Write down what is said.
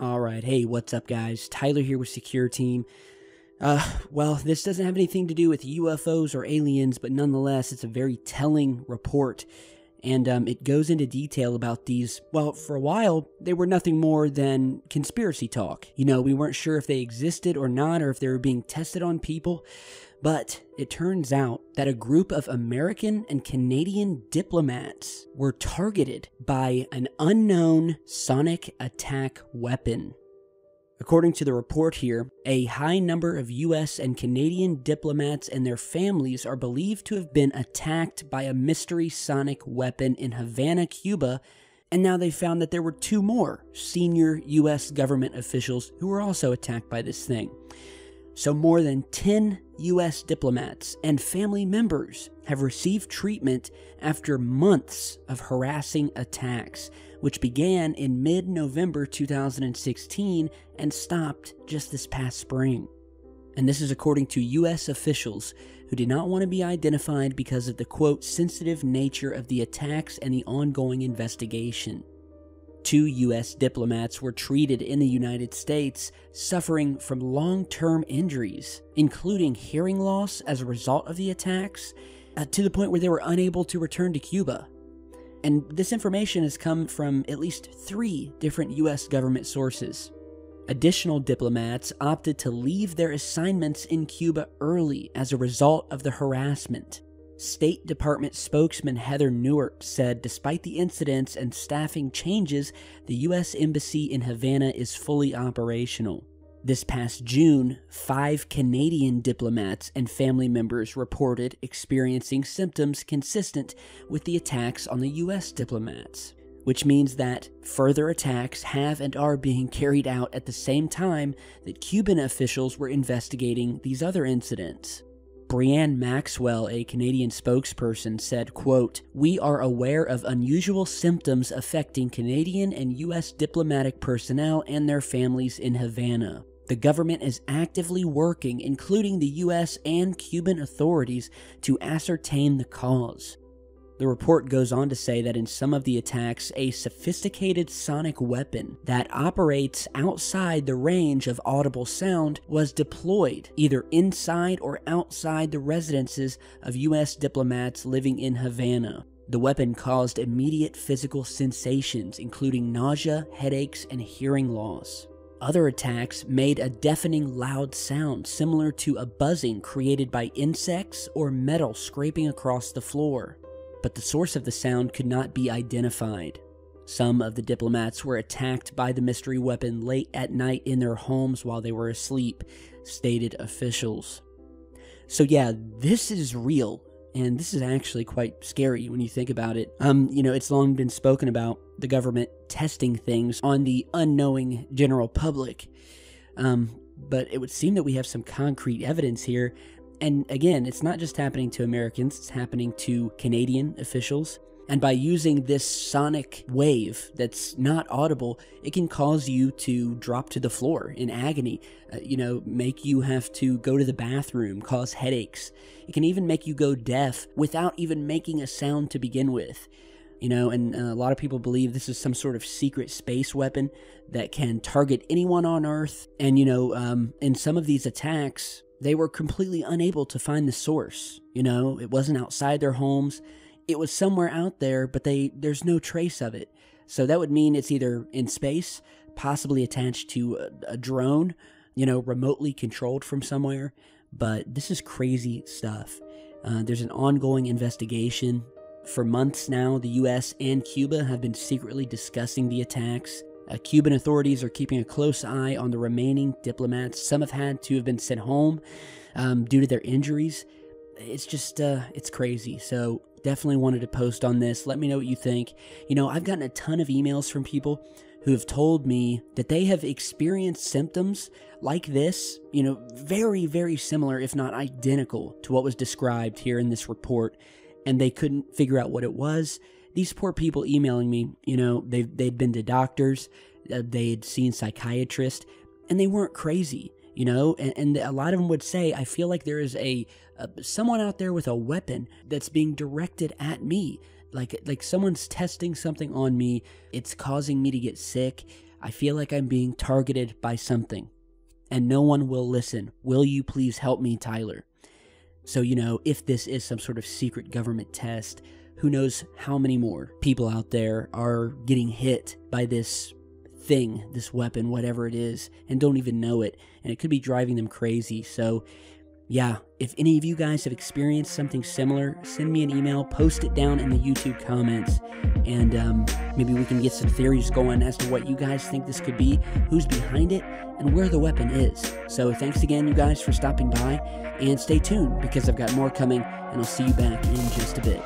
Alright, hey, what's up guys? Tyler here with Secureteam. Well, this doesn't have anything to do with UFOs or aliens, but nonetheless, it's a very telling report. And it goes into detail about these, well, for a while, they were nothing more than conspiracy talk. You know, we weren't sure if they existed or not, or if they were being tested on people. But it turns out that a group of American and Canadian diplomats were targeted by an unknown sonic attack weapon. According to the report here, a high number of US and Canadian diplomats and their families are believed to have been attacked by a mystery sonic weapon in Havana, Cuba, and now they found that there were two more senior US government officials who were also attacked by this thing. So more than 10 US diplomats and family members have received treatment after months of harassing attacks, which began in mid-November 2016 and stopped just this past spring. And this is according to US officials who did not want to be identified because of the, quote, sensitive nature of the attacks and the ongoing investigation. 2 US diplomats were treated in the United States, suffering from long-term injuries, including hearing loss as a result of the attacks, to the point where they were unable to return to Cuba. And this information has come from at least 3 different US government sources. Additional diplomats opted to leave their assignments in Cuba early as a result of the harassment. State Department spokesman Heather Newark said despite the incidents and staffing changes, the U.S. Embassy in Havana is fully operational. This past June, 5 Canadian diplomats and family members reported experiencing symptoms consistent with the attacks on the U.S. diplomats, which means that further attacks have and are being carried out at the same time that Cuban officials were investigating these other incidents. Brianne Maxwell, a Canadian spokesperson, said, quote, "We are aware of unusual symptoms affecting Canadian and U.S. diplomatic personnel and their families in Havana. The government is actively working, including the U.S. and Cuban authorities, to ascertain the cause." The report goes on to say that in some of the attacks, a sophisticated sonic weapon that operates outside the range of audible sound was deployed either inside or outside the residences of U.S. diplomats living in Havana. The weapon caused immediate physical sensations, including nausea, headaches, and hearing loss. Other attacks made a deafening loud sound similar to a buzzing created by insects or metal scraping across the floor, but the source of the sound could not be identified. Some of the diplomats were attacked by the mystery weapon late at night in their homes while they were asleep, stated officials. So yeah, this is real, and this is actually quite scary when you think about it. You know, it's long been spoken about the government testing things on the unknowing general public, but it would seem that we have some concrete evidence here. And again, it's not just happening to Americans, it's happening to Canadian officials. And by using this sonic wave that's not audible, it can cause you to drop to the floor in agony, you know, make you have to go to the bathroom, cause headaches. It can even make you go deaf without even making a sound to begin with. You know, and a lot of people believe this is some sort of secret space weapon that can target anyone on Earth. And, you know, in some of these attacks, they were completely unable to find the source. You know, it wasn't outside their homes. It was somewhere out there, but there's no trace of it. So that would mean it's either in space, possibly attached to a drone, you know, remotely controlled from somewhere. But this is crazy stuff. There's an ongoing investigation. For months now, the US and Cuba have been secretly discussing the attacks. Cuban authorities are keeping a close eye on the remaining diplomats. Some have had to have been sent home due to their injuries. It's just, it's crazy. So definitely wanted to post on this. Let me know what you think. You know, I've gotten a ton of emails from people who have told me that they have experienced symptoms like this, you know, very, very similar, if not identical to what was described here in this report, and they couldn't figure out what it was. These poor people emailing me, you know, they'd been to doctors, they'd seen psychiatrists, and they weren't crazy, you know, and a lot of them would say, I feel like there is someone out there with a weapon that's being directed at me. Like someone's testing something on me. It's causing me to get sick. I feel like I'm being targeted by something, and no one will listen. Will you please help me, Tyler? So, if this is some sort of secret government test, who knows how many more people out there are getting hit by this thing, this weapon, whatever it is, and don't even know it, and it could be driving them crazy. So, yeah, if any of you guys have experienced something similar, send me an email, post it down in the YouTube comments, and maybe we can get some theories going as to what you guys think this could be, who's behind it, and where the weapon is. So thanks again, you guys, for stopping by, and stay tuned, because I've got more coming, and I'll see you back in just a bit.